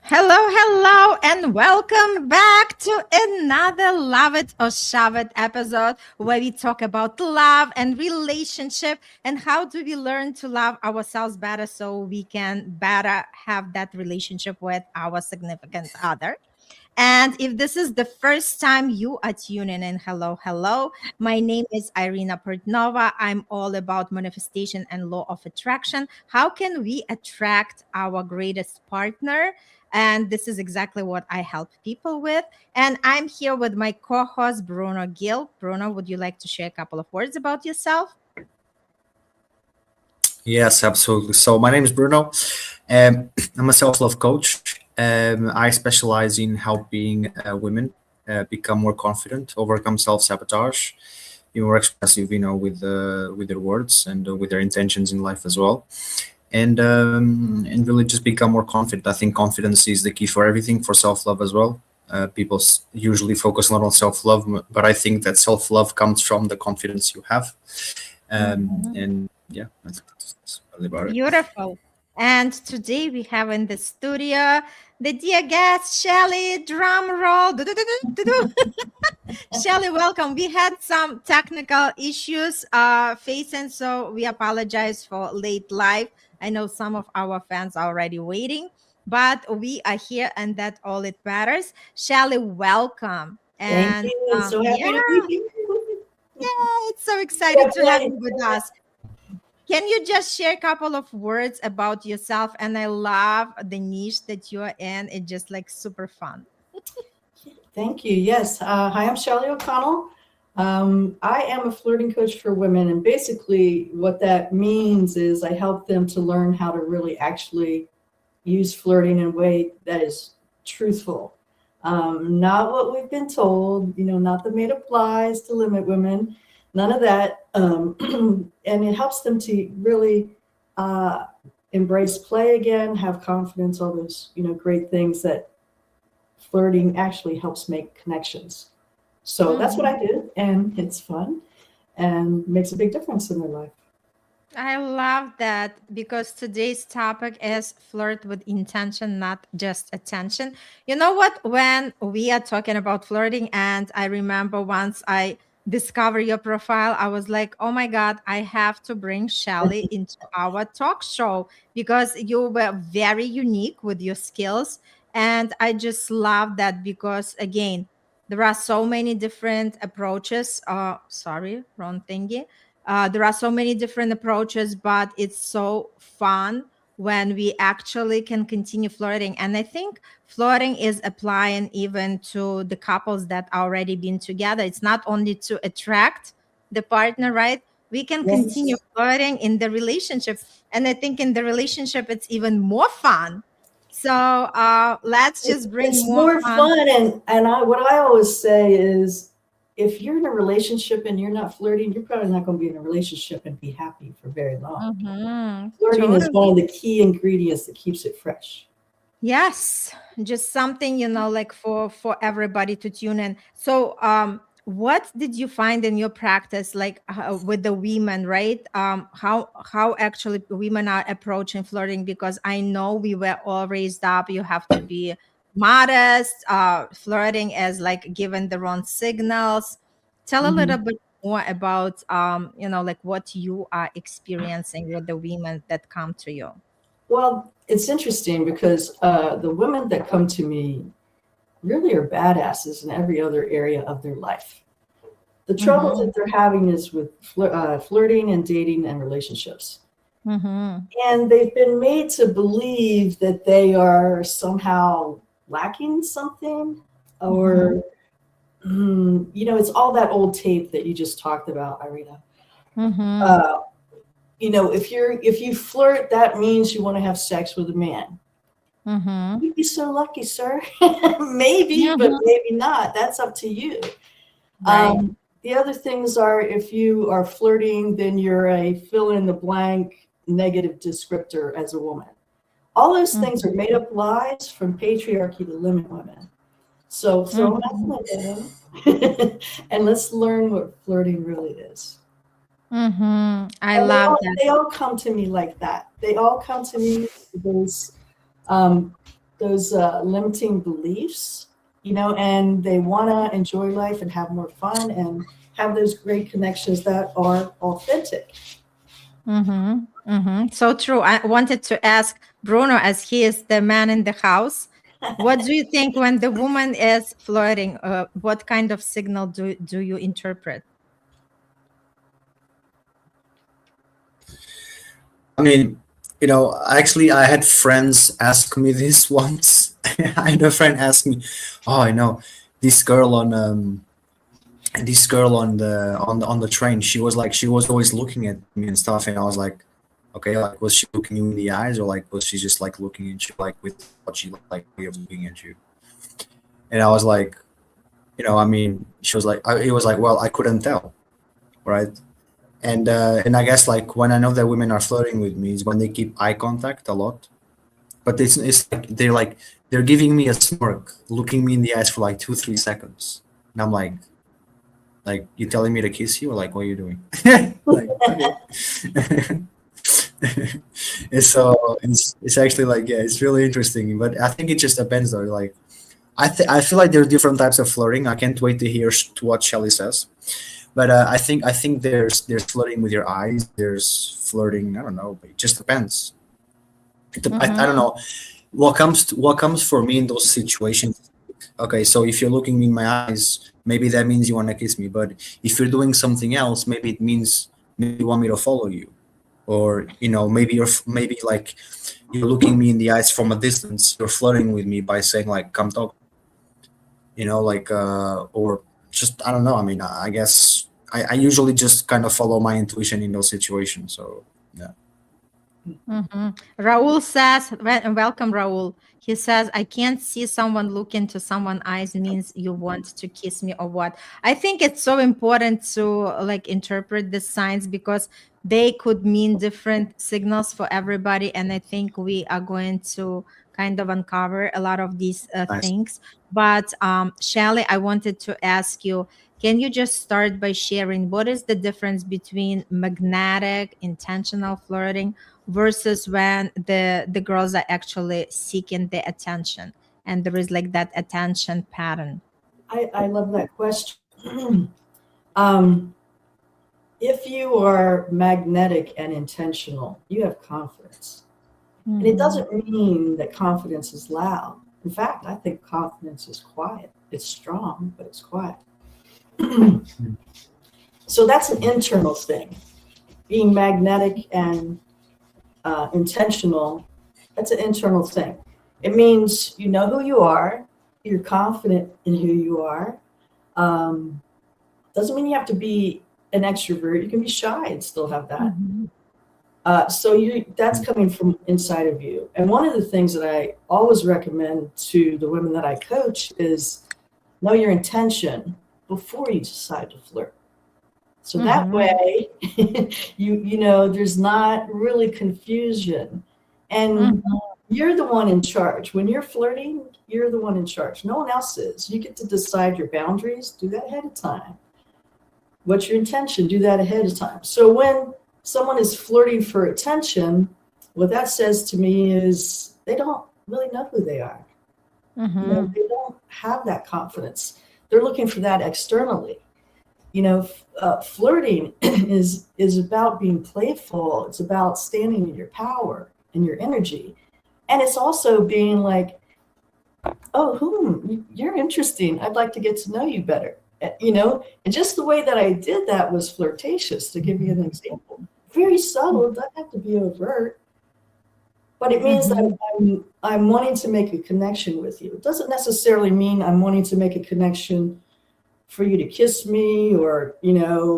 Hello, and welcome back to another Love It or Shove It episode where we talk about love and relationship and how do we learn to love ourselves better so we can better have that relationship with our significant other. And if this is the first time you are tuning in, hello. My name is Irina Portnova. I'm all about manifestation and law of attraction. How can we attract our greatest partner? And this is exactly what I help people with. And I'm here with my co host, Bruno Gill. Bruno, would you like to share a couple of words about yourself? Yes, absolutely. So my name is Bruno. I'm a self-love coach. I specialize in helping women become more confident, overcome self-sabotage, be more expressive, with their words and with their intentions in life as well, and really just become more confident. I think confidence is the key for everything, for self-love as well. People usually focus a lot on self-love, but I think that self-love comes from the confidence you have. Mhm. And yeah, that's really about it. Beautiful. And today we have in the studio the dear guest, Shelly. Drum roll. Do. Shelly, welcome. We had some technical issues facing, so we apologize for late live. I know some of our fans are already waiting, but we are here, and that's all it matters. Shelly, welcome. Thank And you. So yeah, happy to be here. it's so excited to have you with Congratulations. us. Can you just share a couple of words about yourself? And I love the niche that you're in. It's just like super fun. Thank you. Yes. Hi, I'm Shelly O'Connell. I am a flirting coach for women. And basically, what that means is I help them to learn how to really actually use flirting in a way that is truthful. Not what we've been told, not the made up lies to limit women, none of that. And it helps them to really uh, embrace play again, have confidence, all those, great things that flirting actually helps make connections. So that's what Mhm. I do, and it's fun and makes a big difference in their life. I love that because today's topic is flirt with intention, not just attention. You know what? When we are talking about flirting, and I remember once I discovered your profile, I was like, oh my God, I have to bring Shelly into our talk show because you were very unique with your skills. And I just love that because, again, there are so many different approaches. Sorry, wrong thingy. There are so many different approaches, but it's so fun when we actually can continue flirting. And I think flirting is applying even to the couples that already been together. It's not only to attract the partner, right? We can continue Yes. flirting in the relationship. And I think in the relationship, it's even more fun. So let's just bring It's more more fun. fun, and what I always say is, if you're in a relationship and you're not flirting, you're probably not going to be in a relationship and be happy for very long. Hmm. Flirting is one Totally. of the key ingredients that keeps it fresh. Yes, just something, like for everybody to tune in. So, what did you find in your practice, like with the women, right? How actually women are approaching flirting? Because I know we were all raised up. You have to be modest. Flirting as like giving the wrong signals. Tell a little Mhm. bit more about like what you are experiencing with the women that come to you. Well, it's interesting because the women that come to me really are badasses in every other area of their life. The trouble Mm-hmm. that they're having is with flirting and dating and relationships. Mm-hmm. And they've been made to believe that they are somehow lacking something, Mm-hmm. or, it's all that old tape that you just talked about, Irina. Mhm. Uh, if you flirt, that means you want to have sex with a man. Mhm. You'd be so lucky, sir. Maybe, but Mhm. maybe not. That's up to you. Right. The other things are, if you are flirting, then you're a fill in the blank negative descriptor as a woman. All those things are Mhm. made up lies from patriarchy to limit women. So throw them out Mhm. the window and let's learn what flirting really is. Mhm. I And love that. they all come to me like that. They all come to me because um, those limiting beliefs, and they want to enjoy life and have more fun and have those great connections that are authentic. Mm-hmm. Mm-hmm. So true. I wanted to ask Bruno, as he is the man in the house, what do you think when the woman is flirting? What kind of signal do you interpret? I mean, actually, I had friends ask me this once. I had a friend ask me, "Oh, I know this girl on the train. She was always looking at me and stuff." And I was like, "Okay, like was she looking you in the eyes, or like was she just like looking at you like with what she like way of looking at you?" And I was like, I mean, she was like, it was like, well, I couldn't tell, right? And I guess like when I know that women are flirting with me is when they keep eye contact a lot. But it's like they're giving me a smirk, looking me in the eyes for like 2-3 seconds, and I'm like you telling me to kiss you, or like what are you doing? Like okay. And so it's actually like, yeah, it's really interesting. But I think it just depends though. Like I feel like there are different types of flirting. I can't wait to hear to what Shelly says. But I think there's flirting with your eyes. There's flirting. I don't know. But it just depends. I don't Mm-hmm. know what comes for me in those situations. Okay, so if you're looking me in my eyes, maybe that means you want to kiss me. But if you're doing something else, maybe it means maybe you want me to follow you, or maybe maybe like you're looking me in the eyes from a distance. You're flirting with me by saying like "come talk," like or just I don't know. I mean, I guess I usually just kind of follow my intuition in those situations. So yeah. Mm-hmm. Raul says, welcome, Raul. He says, I can't see someone look into someone's eyes means you want to kiss me or what. I think it's so important to like interpret the signs because they could mean different signals for everybody. And I think we are going to kind of uncover a lot of these Nice. things. But Shelly, I wanted to ask you, can you just start by sharing what is the difference between magnetic, intentional flirting versus when the girls are actually seeking the attention and there is like that attention pattern. I love that question. um, if you are magnetic and intentional, you have confidence. And it Mhm. doesn't mean that confidence is loud. In fact, I think confidence is quiet. It's strong, but it's quiet. So that's an internal thing. Being magnetic and intentional, that's an internal thing. It means you know who you are, you're confident in who you are. Um, doesn't mean you have to be an extrovert. You can be shy and still have that. Mhm. So that's coming from inside of you. And one of the things that I always recommend to the women that I coach is know your intention before you decide to flirt. So that Mhm. way, you know, there's not really confusion, and Mhm. you're the one in charge. When you're flirting, you're the one in charge. No one else is. You get to decide your boundaries. Do that ahead of time. What's your intention? Do that ahead of time. So when someone is flirting for attention, what that says to me is they don't really know who they are. You know, Mhm. they don't have that confidence. They're looking for that externally. Flirting is about being playful. It's about standing in your power and your energy, and it's also being like, oh, you're interesting. I'd like to get to know you better. And just the way that I did that was flirtatious. To give you an example, very subtle. Doesn't have to be overt, but it means that Mhm. I'm wanting to make a connection with you. It doesn't necessarily mean I'm wanting to make a connection for you to kiss me or,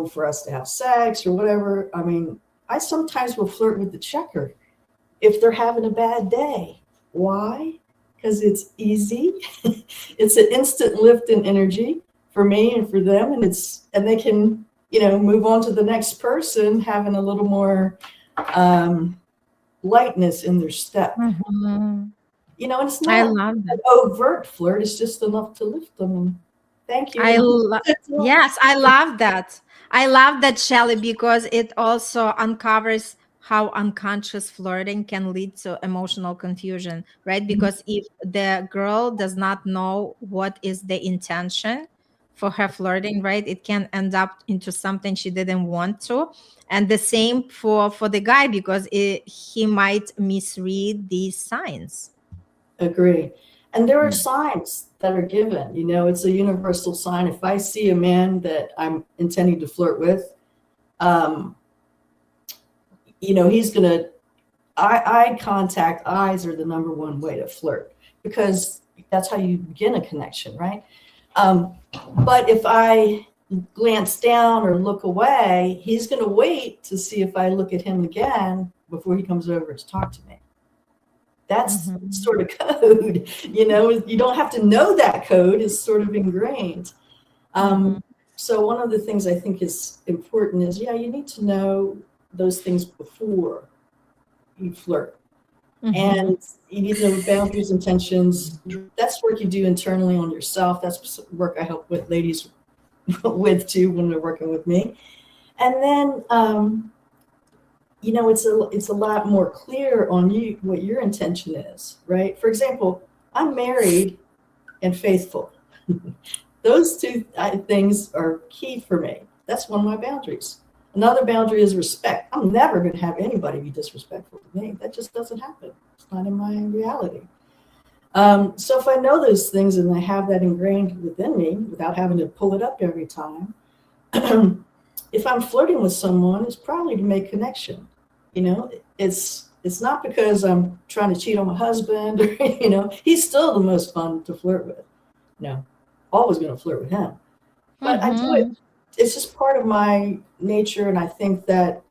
for us to have sex or whatever. I mean, I sometimes will flirt with the checker if they're having a bad day. Why? Because it's easy. It's an instant lift in energy for me and for them, and they can, move on to the next person having a little more um, lightness in their step. Mhm. And it's I not love an that. overt flirt. It's just enough to lift them. And thank I you. lo- yes, I love that. I love that, Shelly, because it also uncovers how unconscious flirting can lead to emotional confusion, right? Because if the girl does not know what is the intention for her flirting, right, it can end up into something she didn't want to. And the same for the guy, because he might misread these signs. Agree. And there are Mm. signs that are given. You know, it's a universal sign. If I see a man that I'm intending to flirt with, um, you know, he's going to, eye contact, eyes are the number one way to flirt because that's how you begin a connection, right? Um, but if I glance down or look away, he's going to wait to see if I look at him again before he comes over to talk to me. That's Mhm. sort of code, you know, you don't have to know that code, it's sort of ingrained. Mhm. So one of the things I think is important is, yeah, you need to know those things before you flirt. Mhm. And you need to know boundaries, intentions. That's work you do internally on yourself. That's work I help with ladies with too when they're working with me. And then, you know, it's a lot more clear on you what your intention is, right? For example, I'm married and faithful. Those two things are key for me. That's one of my boundaries. Another boundary is respect. I'm never going to have anybody be disrespectful to me. That just doesn't happen. It's not in my reality. So if I know those things and I have that ingrained within me without having to pull it up every time, if I'm flirting with someone, it's probably to make connection. You know, it's not because I'm trying to cheat on my husband or, you know, he's still the most fun to flirt with. No, always going to flirt with him. But I do it, Mhm. it's just part of my nature. And I think that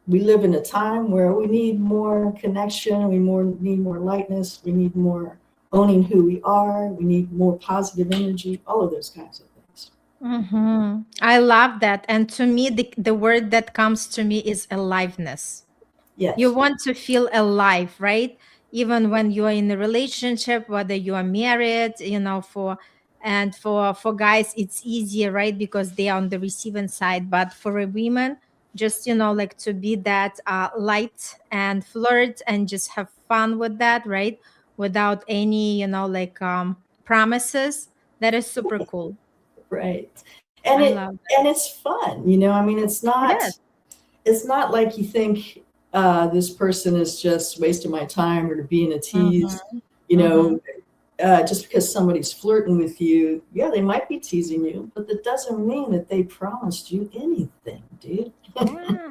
we live in a time where we need more connection. Need more lightness. We need more owning who we are. We need more positive energy, all of those kinds of things. I love that. And to me, the word that comes to me is aliveness. You Yes. want to feel alive, right? Even when you are in a relationship, whether you are married, for guys it's easier, right? Because they are on the receiving side. But for a women, just like to be that light and flirt and just have fun with that, right? Without any, promises. That is super cool. Right. And I it love and it's fun, you know. I mean, it. It is. it's not like you think this person is just wasting my time or to be in a Mhm. tease, you Mhm. know. Just because somebody's flirting with you, yeah, they might be teasing you, but that doesn't mean that they promised you anything, dude. Yeah.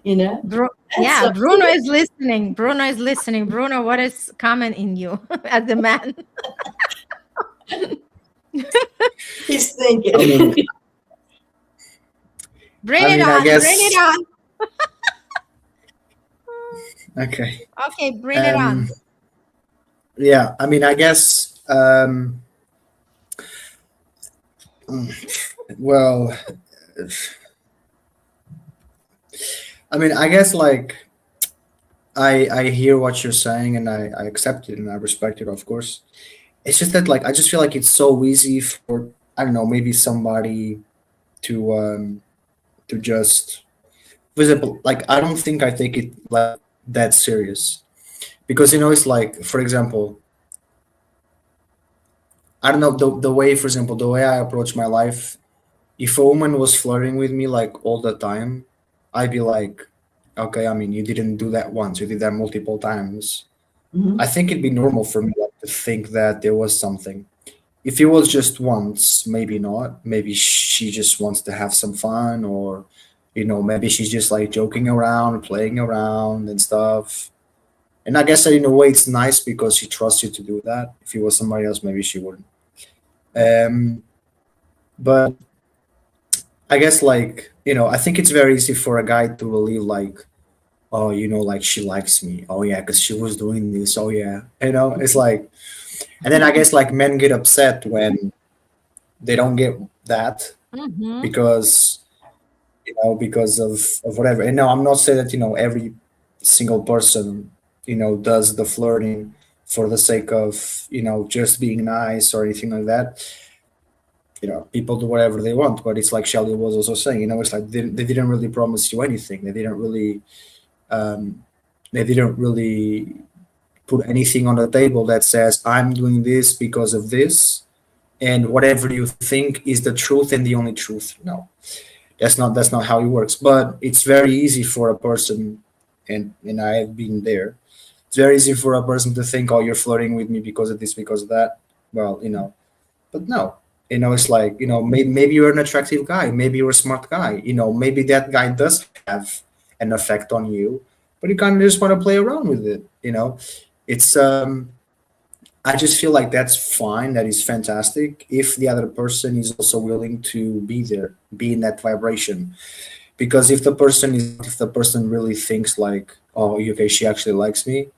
You know, that's Yeah, up to Bruno them. is listening. Bruno is listening. Bruno, what is common in you as a man? He's I mean, thinking. Bring I it mean, I on. Bring it guess on. okay. Okay, bring it Um, on. yeah, I mean, I guess. Well, I mean, I guess like I hear what you're saying and I accept it and I respect it, of course. It's just that like I just feel like it's so easy for I don't know maybe somebody to just visible like I don't think I take it like that serious because it's like for example I don't know the way for example the way I approach my life. If a woman was flirting with me like all the time, I'd be like, okay, I mean, you didn't do that once, you did that multiple times. I Mhm. think it'd be normal for me like, to think that there was something. If it was just once, maybe not. Maybe she just wants to have some fun, or, maybe she's just like joking around, playing around and stuff. And I guess that in a way it's nice because she trusts you to do that. If it was somebody else, maybe she wouldn't. But I guess like I think it's very easy for a guy to believe like, oh, like she likes me. Oh yeah, because she was doing this. Oh yeah, it's like, and then I guess like men get upset when they don't get that Mm-hmm. because because of whatever. And no, I'm not saying that every single person does the flirting for the sake of just being nice or anything like that. People do whatever they want, but it's like Shelly was also saying, it's like they didn't really promise you anything. They didn't really they didn't really put anything on the table that says I'm doing this because of this, and whatever you think is the truth and the only truth. No, that's not how it works. But it's very easy for a person, and I have been there. It's very easy for a person to think, oh, you're flirting with me because of this, because of that. Well, but no, it's like, maybe you're an attractive guy, maybe you're a smart guy, maybe that guy does have an effect on you, but you kind of just want to play around with it. It's I just feel like that's fine. That is fantastic if the other person is also willing to be there, be in that vibration. Because if the person really thinks like, oh, okay, she actually likes me.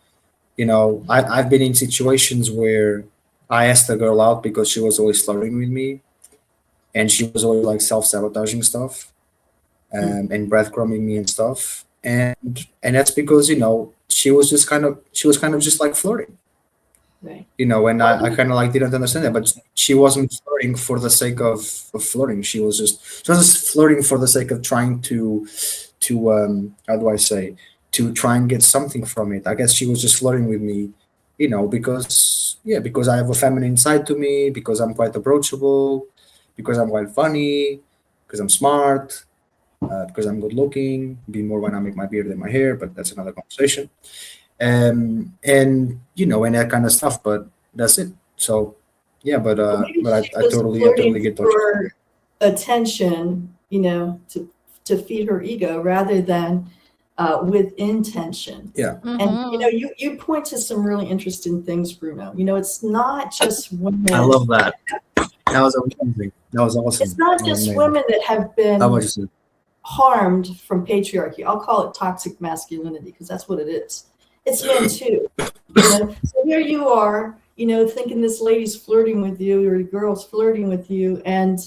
I've been in situations where I asked the girl out because she was always flirting with me, and she was always like self-sabotaging stuff, and breadcrumbing me and stuff. And that's because, she was kind of just like flirting. Right. And I kind of like didn't understand that, but she wasn't flirting for the sake of flirting. She was just flirting for the sake of trying to how do I say, to try and get something from it. I guess she was just flirting with me, because I have a feminine side to me, because I'm quite approachable, because I'm quite funny, because I'm smart, because I'm good looking, be more when I make my beard and my hair, but that's another conversation. And that kind of stuff, but that's it. So yeah, but Maybe but she I was totally flirting get what for attention, to feed her ego rather than with intention. yeah. And Mhm. you point to some really interesting things, Bruno. It's not just I women. love that. That was amazing. That was awesome. It's not That was just amazing. women that have How been about you, sir? harmed from patriarchy. I'll call it toxic masculinity because that's what it is. It's men too. So here you are, thinking this lady's flirting with you or the girl's flirting with you, and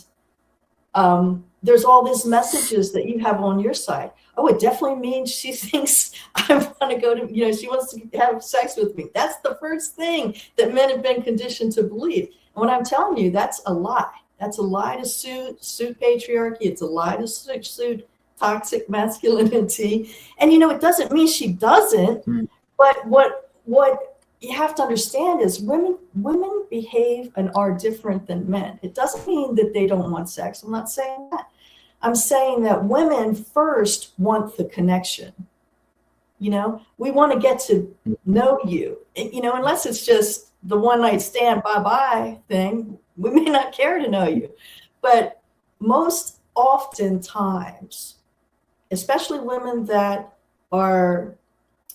there's all these messages that you have on your side. Oh, it definitely means she thinks I want to go to, she wants to have sex with me. That's the first thing that men have been conditioned to believe. And what I'm telling you, that's a lie. That's a lie to suit patriarchy. It's a lie to suit toxic masculinity. And it doesn't mean she doesn't. Mm. But what you have to understand is women behave and are different than men. It doesn't mean that they don't want sex. I'm not saying that. I'm saying that women first want the connection. We want to get to know you. Unless it's just the one night stand, bye-bye thing, we may not care to know you. But most oftentimes, especially women that are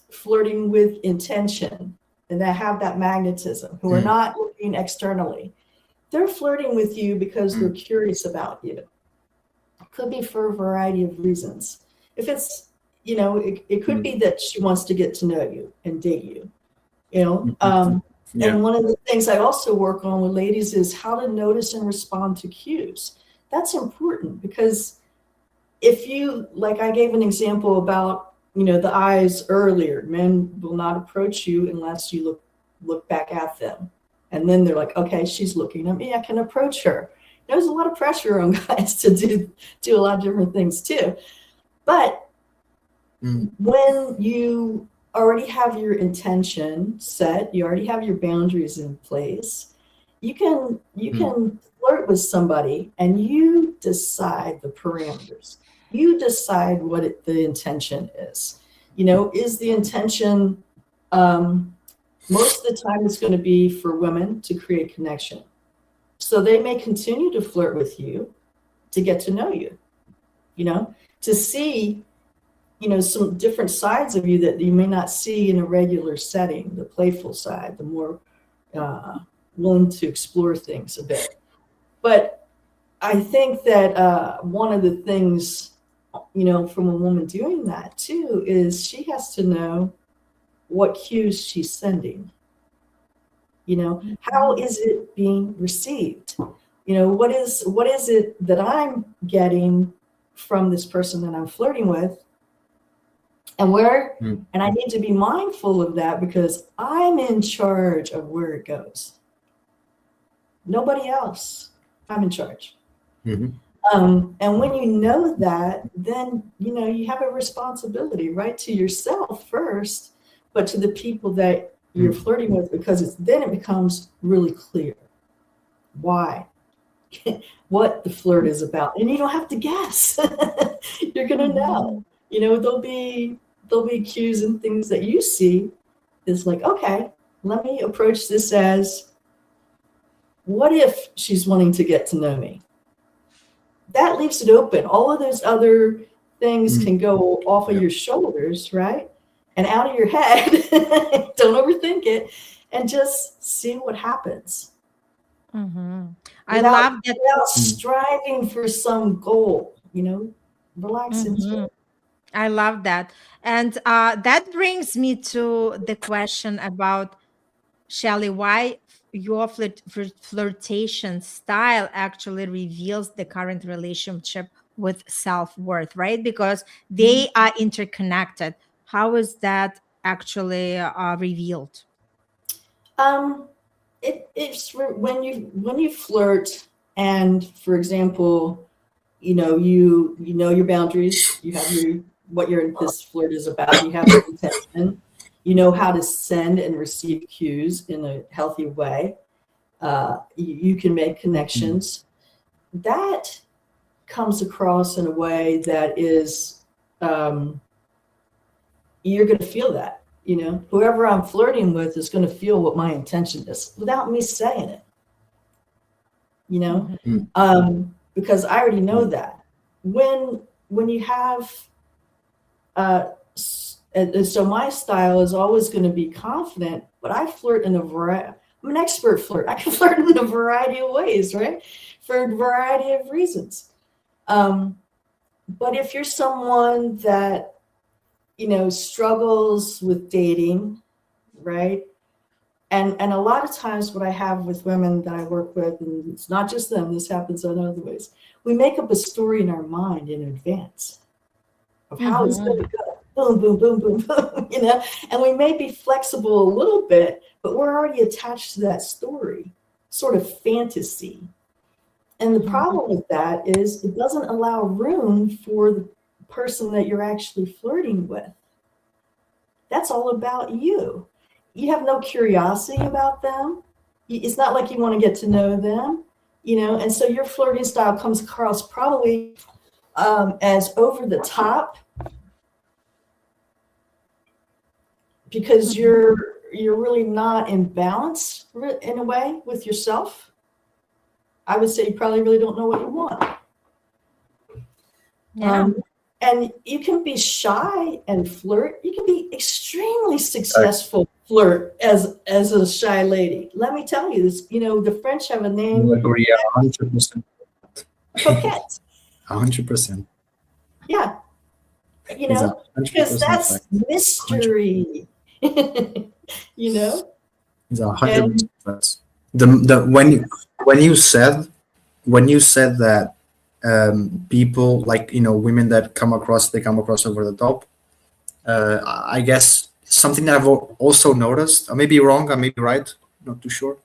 flirting with intention and that have that magnetism, who are not looking externally, they're flirting with you because they're curious about you. It could be for a variety of reasons. If it's, it could be that she wants to get to know you and date you, Yeah. And one of the things I also work on with ladies is how to notice and respond to cues. That's important because if you, like I gave an example about, the eyes earlier, men will not approach you unless you look back at them. And then they're like, okay, she's looking at me, I can approach her. There's a lot of pressure on guys to do a lot of different things too. But when you already have your intention set, you already have your boundaries in place, you can flirt with somebody and you decide the parameters. You decide what the intention is. Is the intention, most of the time it's going to be for women to create connection. So they may continue to flirt with you to get to know you, to see, some different sides of you that you may not see in a regular setting, the playful side, the more willing to explore things a bit. But I think that one of the things, from a woman doing that too, is she has to know what cues she's sending. How is it being received? What is it that I'm getting from this person that I'm flirting with? And and I need to be mindful of that because I'm in charge of where it goes. Nobody else. I'm in charge. Mm-hmm. And when you know that, then, you have a responsibility, right, to yourself first, but to the people that you're flirting with, because then it becomes really clear why, what the flirt is about. And you don't have to guess. You're going to know. There'll be cues and things that you see. It's like, okay, let me approach this as, what if she's wanting to get to know me? That leaves it open. All of those other things can go off of your shoulders, right? And out of your head. Don't overthink it. And just see what happens. I love that. Without striving for some goal, relax into it. I love that. And that brings me to the question about, Shelly, why your flirtation style actually reveals the current relationship with self-worth, right? Because they are interconnected. How is that actually revealed? It's when you flirt, and for example, you know your boundaries, you have what this flirt is about, you have your intention, you know how to send and receive cues in a healthy way, you can make connections. That comes across in a way that is, you're going to feel that. Whoever I'm flirting with is going to feel what my intention is without me saying it. Because I already know that. When you have, and so my style is always going to be confident, but I flirt in a variety. I'm an expert flirt. I can flirt in a variety of ways, right? For a variety of reasons. But if you're someone that struggles with dating, right? And a lot of times what I have with women that I work with, and it's not just them, this happens in other ways, we make up a story in our mind in advance of how it's going to go. Boom, boom, boom, boom, boom, and we may be flexible a little bit, but we're already attached to that story, sort of fantasy. And the problem with that is it doesn't allow room for the person that you're actually flirting with. That's all about you. You have no curiosity about them. It's not like you want to get to know them, and so your flirting style comes across probably as over the top, because you're really not in balance in a way with yourself. I would say you probably really don't know what you want. Yeah. And you can be shy and flirt. You can be extremely successful flirt as a shy lady. Let me tell you this. The French have a name. I agree 100%. Coquette. 100%. Yeah. Because that's mystery. It's 100%. When you said that. People like women that come across over the top. I guess something that I've also noticed. I may be wrong, I may be right, not too sure.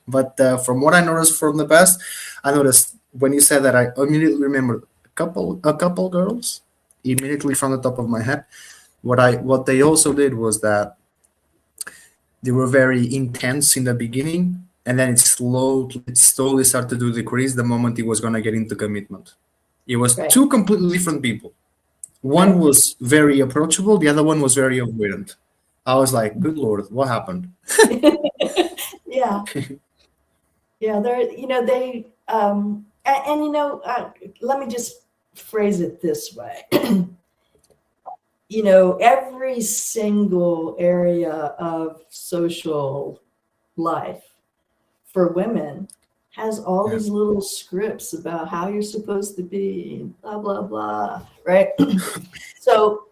But from what I noticed from the past, I noticed when you said that, I immediately remembered a couple girls immediately from the top of my head. What they also did was that they were very intense in the beginning. And then it slowly started to decrease the moment he was going to get into commitment. It was two completely different people. One was very approachable. The other one was very avoidant. I was like, good Lord, what happened? Yeah. Yeah. They, let me just phrase it this way. Every single area of social life for women has all these little scripts about how you're supposed to be, blah, blah, blah, right? So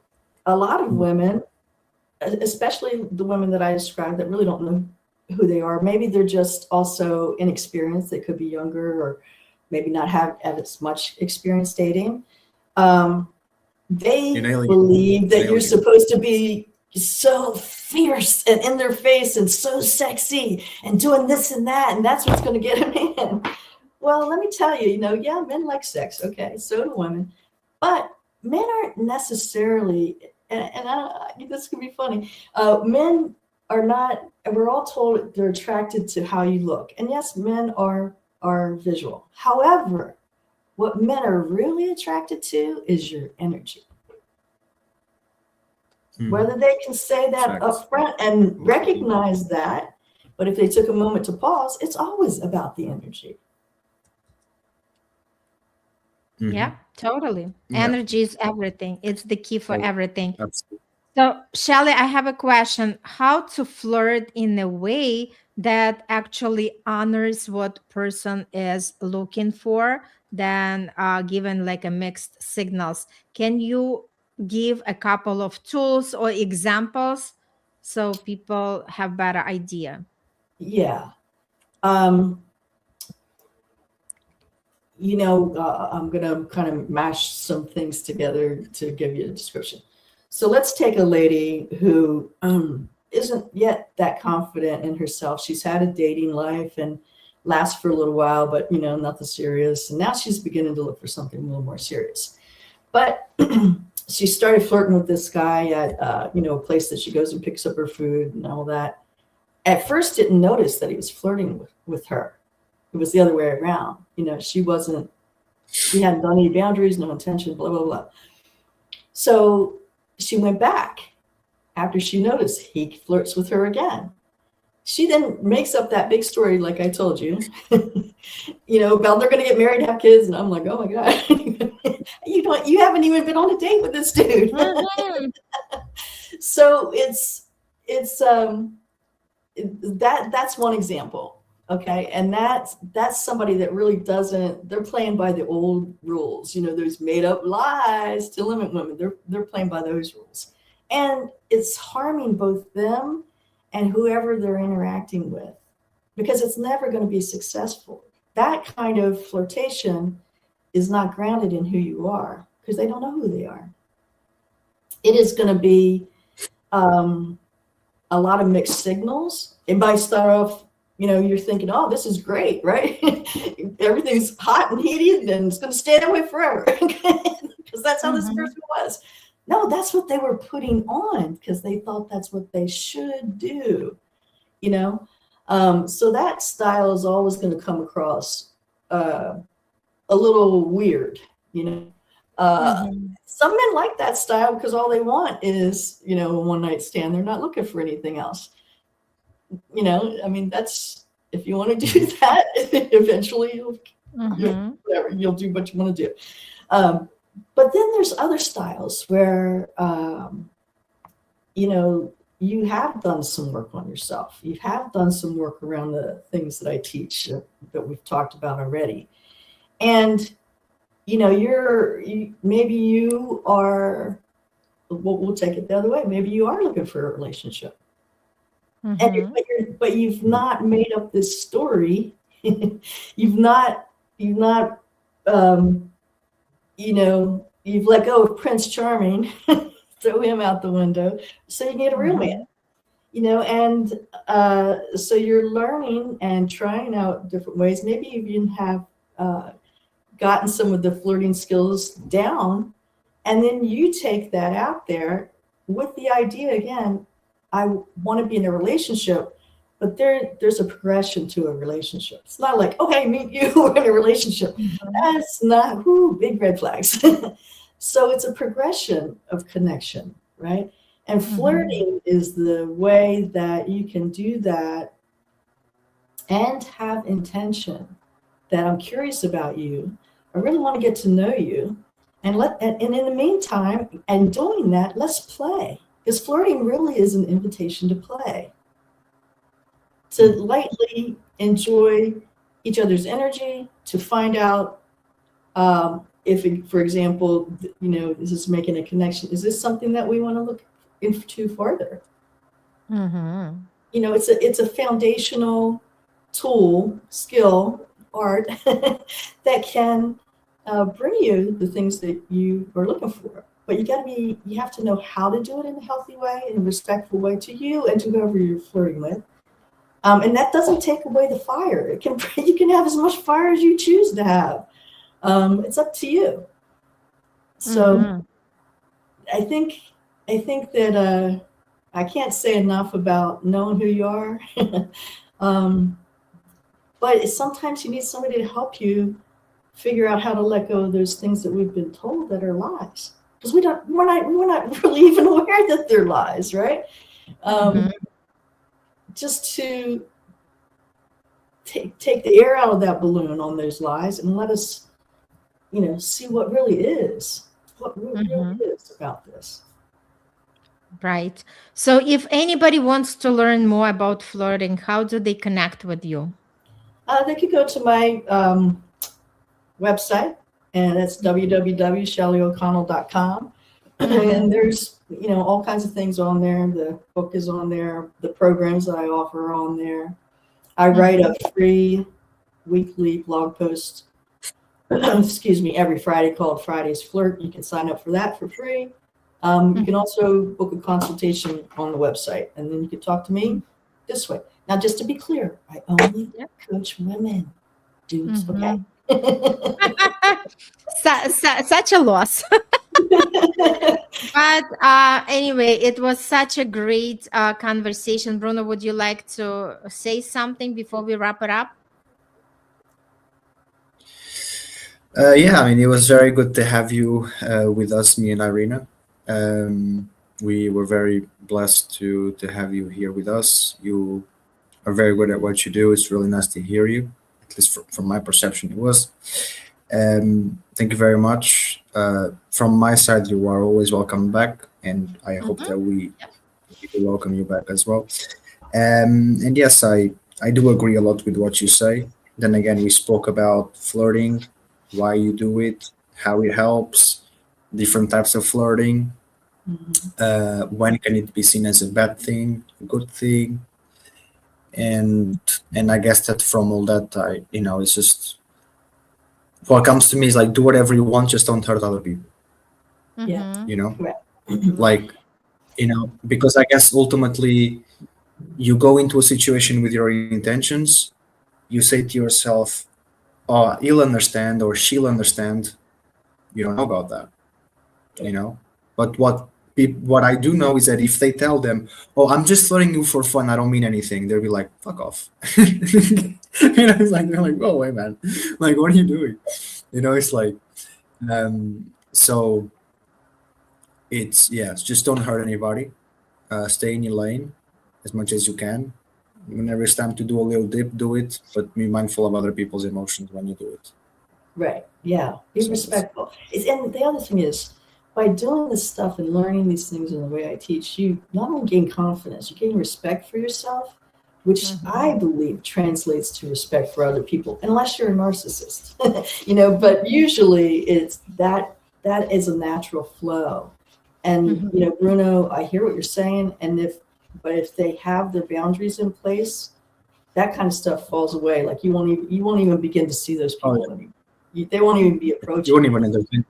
a lot of women, especially the women that I described that really don't know who they are, maybe they're just also inexperienced, they could be younger or maybe not have as much experience dating. They believe that you're supposed to be so fierce and in their face and so sexy and doing this and that, and that's what's going to get them in. Well, let me tell you, yeah, men like sex. Okay, so do women, but men aren't necessarily. And this could be funny. Men are not. We're all told they're attracted to how you look, and yes, men are visual. However, what men are really attracted to is your energy. Whether they can say that Facts. up front and recognize that, but if they took a moment to pause, it's always about the energy. Yeah, totally. Yeah, Energy is everything. It's the key for oh, everything. absolutely. So, Shelly, I have a question. How to flirt in a way that actually honors what person is looking for, than given like a mixed signals? Can you give a couple of tools or examples so people have better idea? Yeah. Um, I'm going to kind of mash some things together to give you a description. So let's take a lady who isn't yet that confident in herself. She's had a dating life and lasts for a little while, but nothing serious. And now she's beginning to look for something a little more serious. But she started flirting with this guy at a place that she goes and picks up her food and all that. At first, didn't notice that he was flirting with her. It was the other way around. She hadn't done any boundaries, no intention, blah, blah, blah. So she went back after she noticed he flirts with her again. She then makes up that big story, like I told you, about they're going to get married, have kids. And I'm like, oh my God, you haven't even been on a date with this dude. So that's one example. Okay. And that's somebody that really they're playing by the old rules. There's made up lies to limit women. They're playing by those rules. And it's harming both them and whoever they're interacting with, because it's never going to be successful. That kind of flirtation is not grounded in who you are, because they don't know who they are. It is going to be a lot of mixed signals. It might start off, you're thinking, oh, this is great, right? Everything's hot and heated and it's going to stay that way forever, because that's how this person was. No, that's what they were putting on because they thought that's what they should do, So that style is always going to come across a little weird, Some men like that style because all they want is, a one night stand. They're not looking for anything else. That's, if you want to do that, eventually you'll do what you want to do. But then there's other styles where, you have done some work on yourself. You have done some work around the things that I teach that we've talked about already. And, maybe you are, we'll take it the other way. Maybe you are looking for a relationship. But you've not made up this story. you've let go of Prince Charming, throw him out the window, so you need a real man. And so you're learning and trying out different ways. Maybe you even have gotten some of the flirting skills down, and then you take that out there with the idea again, I want to be in a relationship, but there's a progression to a relationship. It's not like, okay, meet you, we're in a relationship. That's not, big red flags. So it's a progression of connection, right? And flirting is the way that you can do that and have intention that I'm curious about you. I really want to get to know you. And in the meantime, and doing that, let's play. Because flirting really is an invitation to play, to lightly enjoy each other's energy, to find out if, for example, this is making a connection. Is this something that we want to look into further? It's a foundational tool, skill, art that can bring you the things that you are looking for. But you have to know how to do it in a healthy way, in a respectful way to you and to whoever you're flirting with. And that doesn't take away the fire. It can you can have as much fire as you choose to have. It's up to you. So Mhm. I think that I can't say enough about knowing who you are. um, but sometimes you need somebody to help you figure out how to let go of those things that we've been told that are lies, because we're not really even aware that they're lies, right? Mhm. Just to take the air out of that balloon on those lies and let us, see what really is, what really Mhm. is about this. Right. So if anybody wants to learn more about flirting, how do they connect with you? They could go to my website, and that's www.shellyoconnell.com. Mhm. And there's, all kinds of things on there. The book is on there. The programs that I offer are on there. I write a Mhm. free weekly blog post, excuse me, every Friday called Friday's Flirt. You can sign up for that for free. You can also book a consultation on the website, and then you can talk to me this way. Now, just to be clear, I only Yep. coach women, dudes, okay? Mhm. Such a loss. But anyway, it was such a great conversation. Bruno, would you like to say something before we wrap it up? Yeah, I mean, it was very good to have you with us, me and Irina. We were very blessed to have you here with us. You are very good at what you do. It's really nice to hear you. At least from my perception, it was. Thank you very much. From my side, you are always welcome back, and I hope Mhm. that Yep. we will welcome you back as well. And yes, I do agree a lot with what you say. Then again, we spoke about flirting, why you do it, how it helps, different types of flirting, Mhm. when can it be seen as a bad thing, a good thing, and I guess that from all that, it's just what comes to me is like do whatever you want, just don't hurt other people. Yeah, You Mhm. know, correct. like because I guess ultimately you go into a situation with your intentions. You say to yourself, "Oh, he'll understand or she'll understand." You don't know about that, you know. But what I do know is that if they tell them, "Oh, I'm just flirting you for fun. I don't mean anything," they'll be like, "Fuck off." It's like they're like, "Oh, wait, man. Like, what are you doing?" It's like, so it's just don't hurt anybody. Stay in your lane as much as you can. Whenever it's time to do a little dip, do it, but be mindful of other people's emotions when you do it. Right. Yeah. Be So that's respectful. And the other thing is, by doing this stuff and learning these things in the way I teach, you not only gain confidence, you gain respect for yourself, which I Mhm. believe translates to respect for other people, unless you're a narcissist, but Mhm. usually it's that is a natural flow. And, Mhm. Bruno, I hear what you're saying. But if they have their boundaries in place, that kind of stuff falls away. Like you won't even begin to see those oh people anymore. They won't even be yeah, you wouldn't approachable. even entertain.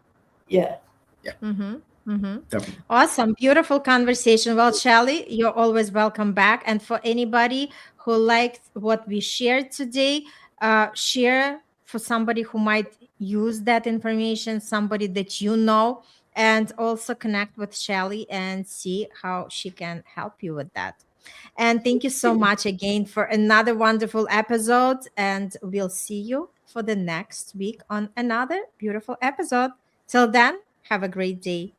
Yeah. Yeah, Mhm. Mhm. definitely. Awesome. Beautiful conversation. Well, Shelly, you're always welcome back. And for anybody who liked what we shared today, share for somebody who might use that information, somebody that you know, and also connect with Shelly and see how she can help you with that. And thank you so much again for another wonderful episode. And we'll see you for the next week on another beautiful episode. Till then, have a great day.